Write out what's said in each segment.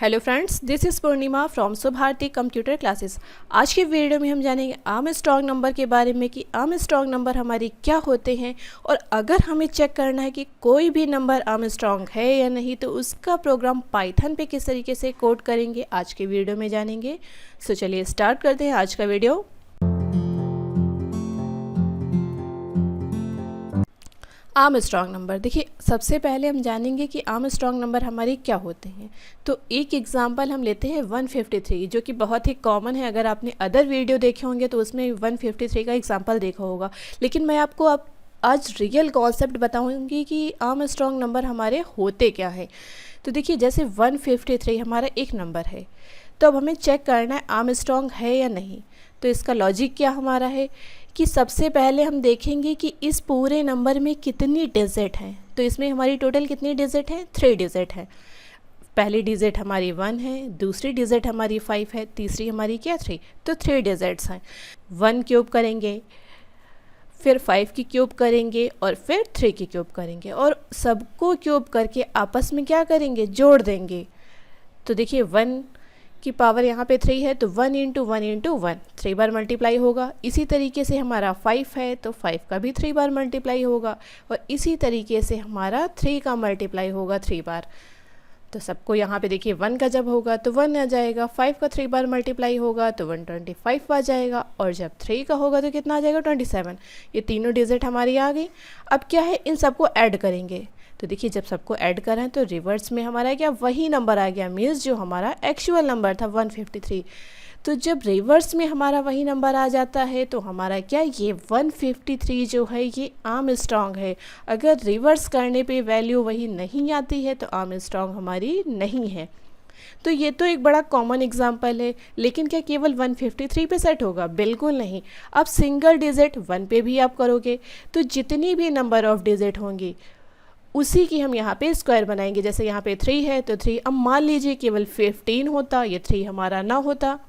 Hello friends, this is Purnima from Subharti computer classes. आज की video में हम जानेंगे आर्मस्ट्रॉन्ग नंबर के बारे में कि आर्मस्ट्रॉन्ग नंबर हमारे क्या होते हैं और अगर हमें चेक करना है कि कोई भी नंबर आर्मस्ट्रॉन्ग है या नहीं तो उसका प्रोग्राम पाइथन पे किस तरीके से कोड करेंगे आज के वीडियो में जानेंगे। सो चलिए स्टार्ट करते हैं आज का वीडियो। आर्मस्ट्रॉन्ग नंबर, देखिए सबसे पहले हम जानेंगे कि आर्मस्ट्रॉन्ग नंबर हमारे क्या होते हैं। तो एक एग्जांपल हम लेते हैं 153, जो कि बहुत ही कॉमन है। अगर आपने अदर वीडियो देखे होंगे तो उसमें 153 का एग्जांपल देखा होगा, लेकिन मैं आपको अब आज रियल कॉन्सेप्ट बताऊंगी कि आर्मस्ट्रॉन्ग नंबर हमारे होते क्या है। तो देखिए जैसे 153 हमारा एक नंबर है, तो अब हमें चेक करना है आर्मस्ट्रॉन्ग है या नहीं। तो इसका लॉजिक क्या हमारा है कि सबसे पहले हम देखेंगे कि इस पूरे नंबर में कितनी डिजिट हैं। तो इसमें हमारी टोटल कितनी डिजिट हैं? 3 डिजिट हैं। पहली डिजिट हमारी 1 है, दूसरी डिजिट हमारी 5 है, तीसरी हमारी क्या 3। तो 3 डिजिट्स हैं। 1 क्यूब करेंगे, फिर 5 की क्यूब करेंगे और फिर 3 की क्यूब करेंगे और सबको क्यूब करके आपस में क्या करेंगे? जोड़ देंगे। तो देखिए 1 की पावर यहाँ पे 3 है तो 1 इंटू 1 इंटू 1 3 बार मल्टीप्लाई होगा। इसी तरीके से हमारा 5 है तो 5 का भी 3 बार मल्टीप्लाई होगा और इसी तरीके से हमारा 3 का मल्टीप्लाई होगा 3 बार। तो सबको यहाँ पे देखिए 1 का जब होगा तो 1 आ जाएगा, 5 का 3 बार मल्टीप्लाई होगा तो 125 आ जाएगा और जब 3 का होगा तो कितना आ जाएगा? 27। ये तीनों डिजिट हमारी आ गई। अब क्या है, इन सबको ऐड करेंगे। तो देखिए जब सबको ऐड करें तो रिवर्स में हमारा क्या वही नंबर आ गया, मीन्स जो हमारा एक्चुअल नंबर था 153। तो जब रिवर्स में हमारा वही नंबर आ जाता है तो हमारा क्या, ये 153 जो है ये आर्मस्ट्रॉन्ग है। अगर रिवर्स करने पे वैल्यू वही नहीं आती है तो आर्मस्ट्रॉन्ग हमारी नहीं है। तो ये तो एक बड़ा कॉमन एग्जाम्पल है, लेकिन क्या केवल 153 पे सेट होगा? बिल्कुल नहीं। अब सिंगल डिजिट 1 पे भी आप करोगे तो जितनी भी नंबर ऑफ डिजिट होंगी उसी की हम यहाँ पे स्क्वायर बनाएंगे। जैसे यहाँ पे 3 है तो 3, अब मान लीजिए केवल 15 होता, ये 3 हमारा ना होता।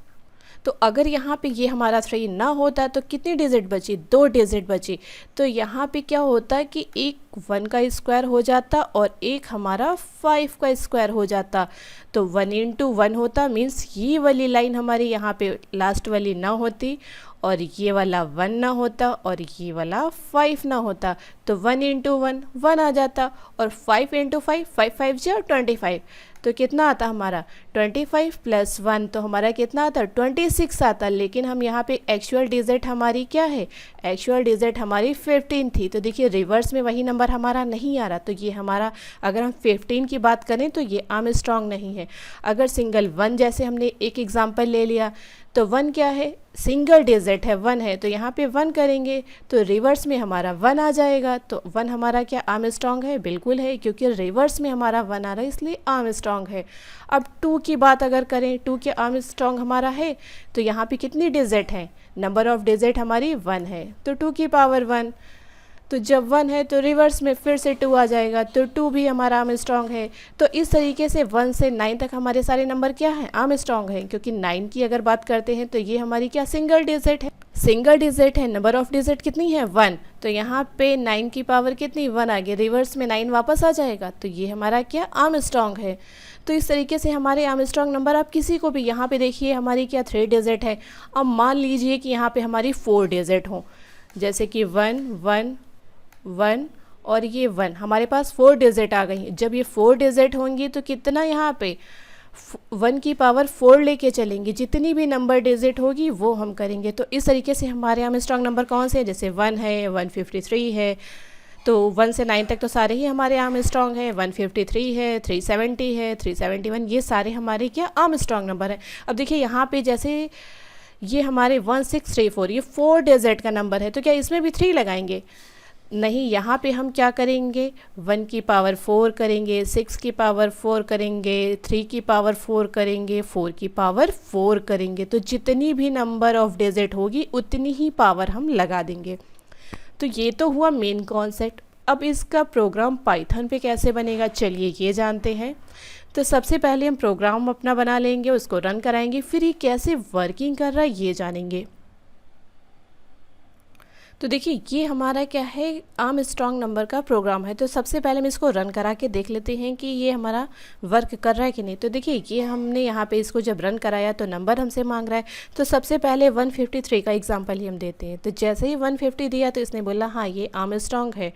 तो अगर यहाँ पे ये हमारा 3 ना होता तो कितनी डिजिट बची? 2 डिजिट बची। तो यहाँ पे क्या होता कि एक 1 का स्क्वायर हो जाता और एक हमारा 5 का स्क्वायर हो जाता। तो 1 इंटू 1 होता, मीन्स ये वाली लाइन हमारी यहाँ पे लास्ट वाली ना होती और ये वाला 1 ना होता और ये वाला 5 ना होता। तो 1 इंटू 1 1 आ जाता और 5 इंटू 5 5 5 जो 25। तो कितना आता हमारा? 25 प्लस 1 तो हमारा कितना आता? 26 आता। लेकिन हम यहाँ पे एक्चुअल डिजिट हमारी क्या है? एक्चुअल डिजिट हमारी 15 थी। तो देखिए रिवर्स में वही नंबर हमारा नहीं आ रहा। तो ये हमारा, अगर हम 15 की बात करें तो ये आर्मस्ट्रॉन्ग नहीं है। अगर सिंगल 1 जैसे हमने एक एग्जाम्पल ले लिया तो 1 क्या है? सिंगल डिजिट है, 1 है। तो यहाँ पे 1 करेंगे तो रिवर्स में हमारा 1 आ जाएगा। तो 1 हमारा क्या आर्मस्ट्रॉन्ग है? बिल्कुल है, क्योंकि रिवर्स में हमारा 1 आ रहा है इसलिए आर्मस्ट्रॉन्ग है। अब 2 की बात अगर करें, 2 के आर्मस्ट्रॉन्ग हमारा है तो यहाँ पे कितनी डिजिट है? नंबर ऑफ डिजिट हमारी 1 है तो 2 की पावर 1। तो जब 1 है तो रिवर्स में फिर से 2 आ जाएगा तो 2 भी हमारा आर्मस्ट्रॉन्ग है। तो इस तरीके से 1 से 9 तक हमारे सारे नंबर क्या हैं? आर्मस्ट्रॉन्ग हैं। क्योंकि 9 की अगर बात करते हैं तो ये हमारी क्या सिंगल डिजिट है, सिंगल डिजिट है। नंबर ऑफ डिजिट कितनी है? 1। तो यहाँ पे 9 की पावर कितनी? 1 आ गई, रिवर्स में 9 वापस आ जाएगा। तो ये हमारा क्या आर्मस्ट्रॉन्ग है। तो इस तरीके से हमारे आर्मस्ट्रॉन्ग नंबर आप किसी को भी, यहाँ पे देखिए हमारी क्या 3 डिजिट है। अब मान लीजिए कि यहाँ पे हमारी 4 डिजिट हो, जैसे कि 1 1 1 और ये 1, हमारे पास 4 डिजिट आ गई। जब ये 4 डिजिट होंगी तो कितना यहाँ पे 1 की पावर 4 लेके चलेंगे, जितनी भी नंबर डिजिट होगी वो हम करेंगे। तो इस तरीके से हमारे आर्मस्ट्रॉन्ग नंबर कौन से हैं? जैसे 1 है, 153 है। तो 1 से 9 तक तो सारे ही हमारे आर्मस्ट्रॉन्ग हैं। 153 है, 370 है, 371, ये सारे हमारे क्या आर्मस्ट्रॉन्ग नंबर हैं। अब देखिए यहाँ पे जैसे ये हमारे 1634, ये 4 डिजिट का नंबर है तो क्या इसमें भी 3 लगाएंगे? नहीं, यहाँ पे हम क्या करेंगे? 1 की पावर 4 करेंगे, 6 की पावर 4 करेंगे, 3 की पावर 4 करेंगे, 4 की पावर 4 करेंगे। तो जितनी भी नंबर ऑफ डिजिट होगी उतनी ही पावर हम लगा देंगे। तो ये तो हुआ मेन कॉन्सेप्ट। अब इसका प्रोग्राम पाइथन पे कैसे बनेगा, चलिए ये जानते हैं। तो सबसे पहले हम प्रोग्राम अपना बना लेंगे, उसको रन कराएंगे, फिर ये कैसे वर्किंग कर रहा है ये जानेंगे। तो देखिए ये हमारा क्या है, आर्मस्ट्रॉन्ग नंबर का प्रोग्राम है। तो सबसे पहले हम इसको रन करा के देख लेते हैं कि ये हमारा वर्क कर रहा है कि नहीं। तो देखिए ये हमने यहाँ पे इसको जब रन कराया तो नंबर हमसे मांग रहा है। तो सबसे पहले 153 का एग्जांपल ही हम देते हैं। तो जैसे ही 150 दिया तो इसने बोला हाँ ये आर्मस्ट्रॉन्ग है।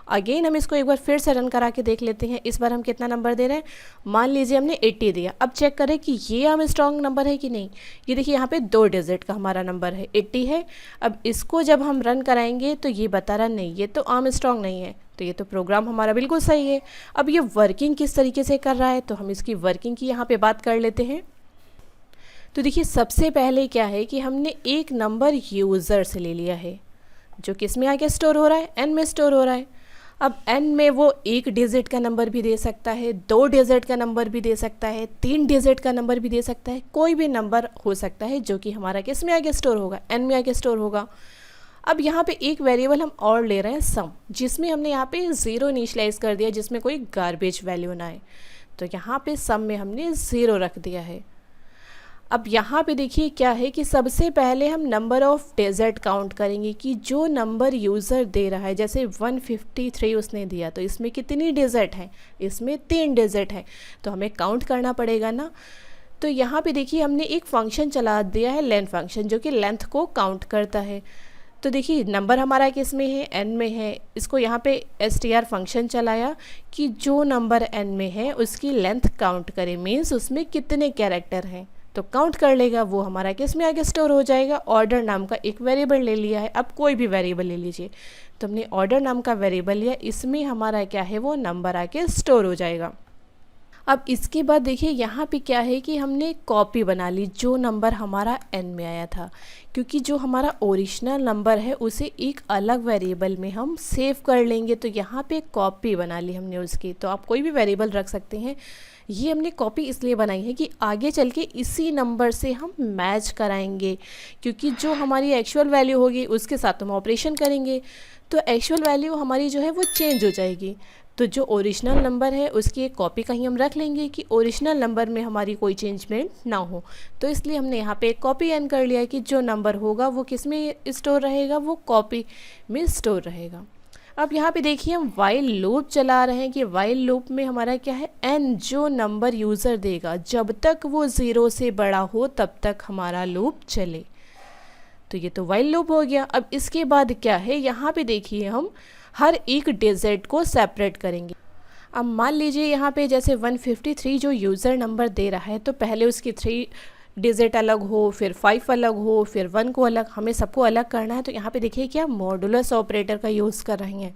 अगेन हम इसको एक बार फिर से रन करा के देख लेते हैं। इस बार हम कितना नंबर दे रहे हैं, मान लीजिए हमने 80 दिया। अब चेक करें कि ये आर्मस्ट्रॉन्ग नंबर है कि नहीं। ये देखिए यहाँ पे 2 डिजिट का हमारा नंबर है, 80 है। अब इसको जब हम रन कराएंगे तो ये बता रहा नहीं, ये तो आर्मस्ट्रॉन्ग नहीं है। तो ये तो प्रोग्राम हमारा बिल्कुल सही है। अब ये वर्किंग किस तरीके से कर रहा है, तो हम इसकी वर्किंग की यहाँ पे बात कर लेते हैं। तो देखिए सबसे पहले क्या है कि हमने एक नंबर यूज़र से ले लिया है, जो किस में आके स्टोर हो रहा है, n में स्टोर हो रहा है। अब n में वो 1 डिजिट का नंबर भी दे सकता है, 2 डिजिट का नंबर भी दे सकता है, 3 डिजिट का नंबर भी दे सकता है, कोई भी नंबर हो सकता है जो कि हमारा किस में आगे स्टोर होगा, n में आगे स्टोर होगा। अब यहाँ पे एक वेरिएबल हम और ले रहे हैं सम, जिसमें हमने यहाँ पे 0 इनिशियलाइज कर दिया, जिसमें कोई गार्बेज वैल्यू ना आए। तो यहाँ पे सम में हमने 0 रख दिया है। अब यहाँ पे देखिए क्या है कि सबसे पहले हम नंबर ऑफ़ डिजिट काउंट करेंगे कि जो नंबर यूज़र दे रहा है, जैसे 153 उसने दिया, तो इसमें कितनी डिजिट है, इसमें 3 डिजिट है, तो हमें काउंट करना पड़ेगा ना। तो यहाँ पे देखिए हमने एक फंक्शन चला दिया है लेंथ फंक्शन, जो कि लेंथ को काउंट करता है। तो देखिए नंबर हमारा किस में है, n में है। इसको यहाँ पे str फंक्शन चलाया कि जो नंबर n में है उसकी लेंथ काउंट करे, मीन्स उसमें कितने कैरेक्टर हैं, तो काउंट कर लेगा। वो हमारा किस में आगे स्टोर हो जाएगा, ऑर्डर नाम का एक वेरिएबल ले लिया है। अब कोई भी वेरिएबल ले लीजिए, तो हमने ऑर्डर नाम का वेरिएबल लिया, इसमें हमारा क्या है, वो नंबर आके स्टोर हो जाएगा। अब इसके बाद देखिए यहाँ पे क्या है कि हमने कॉपी बना ली जो नंबर हमारा n में आया था, क्योंकि जो हमारा ओरिजिनल नंबर है उसे एक अलग वेरिएबल में हम सेव कर लेंगे। तो यहाँ पे कॉपी बना ली हमने उसकी। तो आप कोई भी वेरिएबल रख सकते हैं। ये हमने कॉपी इसलिए बनाई है कि आगे चल के इसी नंबर से हम मैच कराएंगे, क्योंकि जो हमारी एक्चुअल वैल्यू होगी उसके साथ हम ऑपरेशन करेंगे, तो एक्चुअल वैल्यू हमारी जो है वो चेंज हो जाएगी। तो जो ओरिजिनल नंबर है उसकी एक कॉपी कहीं हम रख लेंगे कि ओरिजिनल नंबर में हमारी कोई चेंजमेंट ना हो। तो इसलिए हमने यहाँ पे एक कॉपी एन कर लिया है कि जो नंबर होगा वो किस में स्टोर रहेगा, वो कॉपी में स्टोर रहेगा। अब यहाँ पे देखिए हम वाइल लूप चला रहे हैं कि वाइल लूप में हमारा क्या है, n जो नंबर यूज़र देगा जब तक वो 0 से बड़ा हो तब तक हमारा लूप चले। तो ये तो वाइल लूप हो गया। अब इसके बाद क्या है, यहाँ पे देखिए हम हर एक डिजिट को सेपरेट करेंगे। अब मान लीजिए यहाँ पे जैसे 153 जो यूज़र नंबर दे रहा है, तो पहले उसकी 3 डिजिट अलग हो, फिर 5 अलग हो, फिर 1 को अलग, हमें सबको अलग करना है। तो यहाँ पे देखिए क्या मॉडुलस ऑपरेटर का यूज़ कर रहे हैं।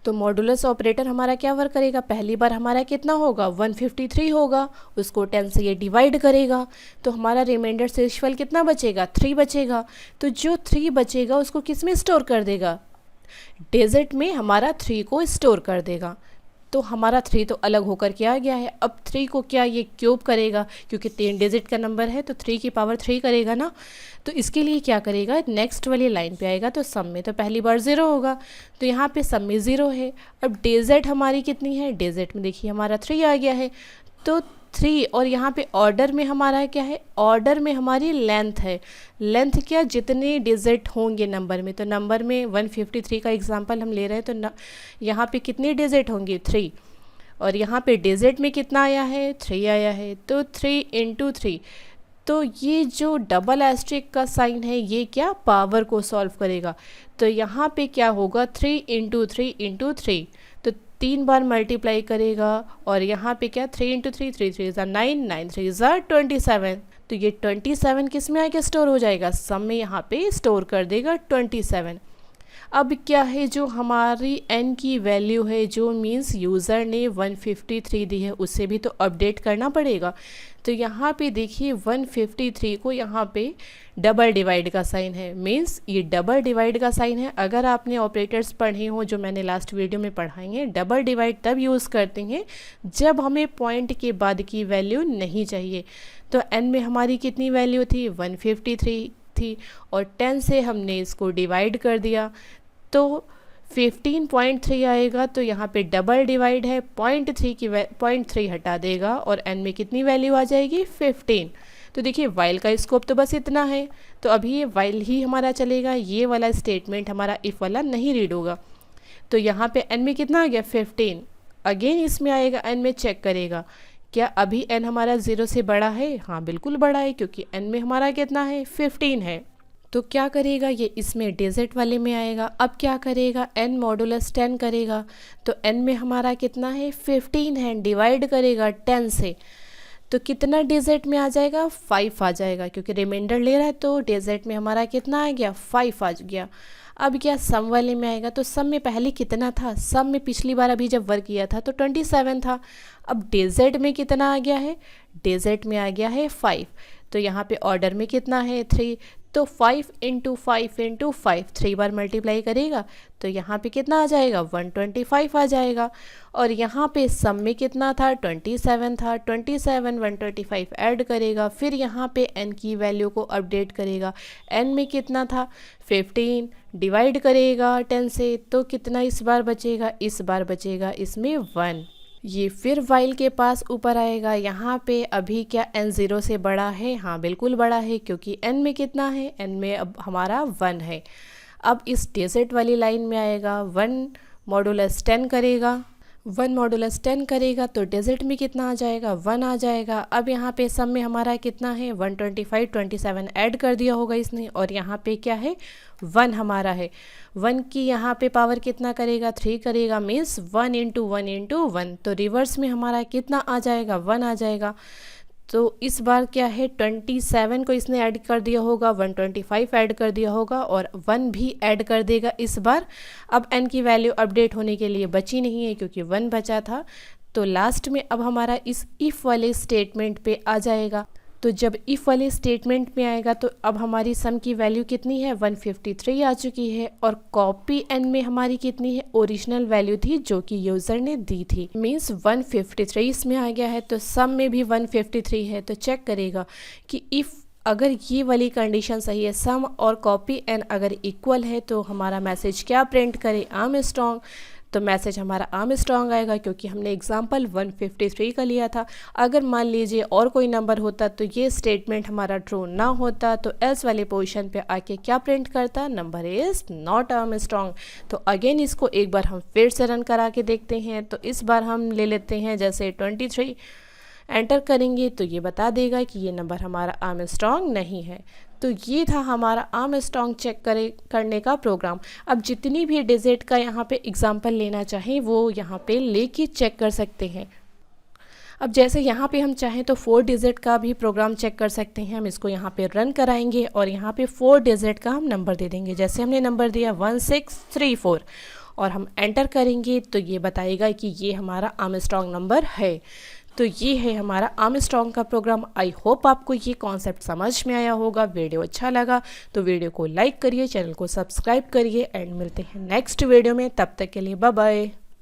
तो मॉडुलस ऑपरेटर हमारा क्या वर्क करेगा, पहली बार हमारा कितना होगा, 153 होगा, उसको 10 से ये डिवाइड करेगा, तो हमारा रिमाइंडर शेषफल कितना बचेगा, 3 बचेगा। तो जो 3 बचेगा उसको किस में स्टोर कर देगा, डिजिट में हमारा 3 को स्टोर कर देगा। तो हमारा 3 तो अलग होकर के आ गया है। अब 3 को क्या ये क्यूब करेगा, क्योंकि 3 डिजिट का नंबर है तो 3 की पावर 3 करेगा ना। तो इसके लिए क्या करेगा, नेक्स्ट वाली लाइन पे आएगा, तो सम में तो पहली बार 0 होगा, तो यहाँ पे सम में 0 है। अब डिजिट हमारी कितनी है, डिजिट में देखिए हमारा 3 आ गया है, तो 3, और यहाँ पे ऑर्डर में हमारा क्या है, ऑर्डर में हमारी लेंथ है। लेंथ क्या, जितने डिजिट होंगे नंबर में, तो नंबर में 153 का एग्जांपल हम ले रहे हैं, तो यहाँ पे कितनी डिजिट होंगी, 3, और यहाँ पे डिजिट में कितना आया है, 3 आया है, तो 3 × 3। तो ये जो डबल एस्ट्रिक का साइन है ये क्या, पावर को सॉल्व करेगा। तो यहाँ पे क्या होगा, 3 × 3 × 3, तो 3 बार मल्टीप्लाई करेगा, और यहाँ पे क्या, 3 × 3, 3 3 9, 9 3 27। तो ये 27 किस में आके स्टोर हो जाएगा, सम में यहाँ पे स्टोर कर देगा 27। अब क्या है, जो हमारी n की वैल्यू है, जो मीन्स यूज़र ने 153 दी है, उसे भी तो अपडेट करना पड़ेगा। तो यहाँ पे देखिए 153 को यहाँ पे डबल डिवाइड का साइन है, मीन्स ये डबल डिवाइड का साइन है। अगर आपने ऑपरेटर्स पढ़े हो जो मैंने लास्ट वीडियो में पढ़ाई हैं, डबल डिवाइड तब यूज़ करते हैं जब हमें पॉइंट के बाद की वैल्यू नहीं चाहिए। तो n में हमारी कितनी वैल्यू थी, 153 थी, और 10 से हमने इसको डिवाइड कर दिया तो 15.3 आएगा। तो यहाँ पे डबल डिवाइड है, 0.3 की 0.3 हटा देगा और n में कितनी वैल्यू आ जाएगी, 15। तो देखिए वाइल का स्कोप तो बस इतना है, तो अभी ये वाइल ही हमारा चलेगा, ये वाला स्टेटमेंट हमारा इफ़ वाला नहीं रीड होगा। तो यहाँ पे n में कितना आ गया 15, अगेन इसमें आएगा n में चेक करेगा क्या अभी n हमारा 0 से बड़ा है, हाँ बिल्कुल बड़ा है क्योंकि n में हमारा कितना है 15 है। तो क्या करेगा ये इसमें डिजिट वाले में आएगा। अब क्या करेगा n मॉडुलस 10 करेगा, तो n में हमारा कितना है 15 है, डिवाइड करेगा 10 से, तो कितना डिजिट में आ जाएगा 5 आ जाएगा, क्योंकि रिमाइंडर ले रहा है तो डिजिट में हमारा कितना आ गया 5 आ गया। अब क्या सम वाले में आएगा, तो सम में पहले कितना था, सम में पिछली बार अभी जब वर्क किया था तो 27 था। अब डिजिट में कितना आ गया है, डिजिट में आ गया है 5, तो यहाँ पे ऑर्डर में कितना है 3, तो 5 इंटू 5 इंटू 5 3 बार मल्टीप्लाई करेगा तो यहाँ पे कितना आ जाएगा 125 आ जाएगा। और यहाँ पे सम में कितना था 27 था, 27 125 ऐड करेगा, फिर यहाँ पे n की वैल्यू को अपडेट करेगा, n में कितना था 15, डिवाइड करेगा 10 से, तो कितना इस बार बचेगा, इस बार बचेगा इसमें 1। ये फिर वाइल के पास ऊपर आएगा, यहाँ पे अभी क्या n 0 से बड़ा है, हाँ बिल्कुल बड़ा है क्योंकि n में कितना है, n में अब हमारा 1 है। अब इस डिजिट वाली लाइन में आएगा 1 मॉडुलस 10 करेगा, 1 मॉडुलस 10 करेगा तो डिजिट में कितना आ जाएगा 1 आ जाएगा। अब यहाँ पे सम में हमारा कितना है 125, 27 ऐड कर दिया होगा इसने, और यहाँ पे क्या है 1 हमारा है, 1 की यहाँ पे पावर कितना करेगा 3 करेगा, मीन्स 1 इंटू 1 इंटू 1, तो रिवर्स में हमारा कितना आ जाएगा 1 आ जाएगा। तो इस बार क्या है 27 को इसने ऐड कर दिया होगा, 125 ऐड कर दिया होगा और 1 भी ऐड कर देगा इस बार। अब n की वैल्यू अपडेट होने के लिए बची नहीं है क्योंकि 1 बचा था, तो लास्ट में अब हमारा इस इफ़ वाले स्टेटमेंट पे आ जाएगा। तो जब इफ़ वाले स्टेटमेंट में आएगा तो अब हमारी सम की वैल्यू कितनी है 153 आ चुकी है, और कॉपी n में हमारी कितनी है ओरिजिनल वैल्यू थी जो कि यूज़र ने दी थी, मीन्स 153 इसमें आ गया है। तो सम में भी 153 है, तो चेक करेगा कि इफ़ अगर ये वाली कंडीशन सही है, सम और कॉपी n अगर इक्वल है तो हमारा मैसेज क्या प्रिंट करे आर्मस्ट्रांग, तो मैसेज हमारा आर्मस्ट्रांग आएगा क्योंकि हमने एग्जाम्पल 153 का लिया था। अगर मान लीजिए और कोई नंबर होता तो ये स्टेटमेंट हमारा ट्रू ना होता, तो एल्स वाले पोजीशन पे आके क्या प्रिंट करता, नंबर इज़ नॉट आर्मस्ट्रांग। तो अगेन इसको एक बार हम फिर से रन करा के देखते हैं। तो इस बार हम ले लेते हैं जैसे 23 एंटर करेंगे तो ये बता देगा कि ये नंबर हमारा आर्मस्ट्रांग नहीं है। तो ये था हमारा आर्मस्ट्रांग चेक करने का प्रोग्राम। अब जितनी भी डिजिट का यहाँ पे एग्जांपल लेना चाहें वो यहाँ पे लेके चेक कर सकते हैं। अब जैसे यहाँ पे हम चाहें तो 4 डिजिट का भी प्रोग्राम चेक कर सकते हैं। हम इसको यहाँ पे रन कराएंगे और यहाँ पे 4 डिजिट का हम नंबर दे देंगे। जैसे हमने नंबर दिया 1634 और हम एंटर करेंगे तो ये बताएगा कि ये हमारा आर्मस्ट्रांग नंबर है। तो ये है हमारा आर्मस्ट्रांग का प्रोग्राम। आई होप आपको ये कॉन्सेप्ट समझ में आया होगा। वीडियो अच्छा लगा तो वीडियो को लाइक करिए, चैनल को सब्सक्राइब करिए एंड मिलते हैं नेक्स्ट वीडियो में। तब तक के लिए बाय बाय।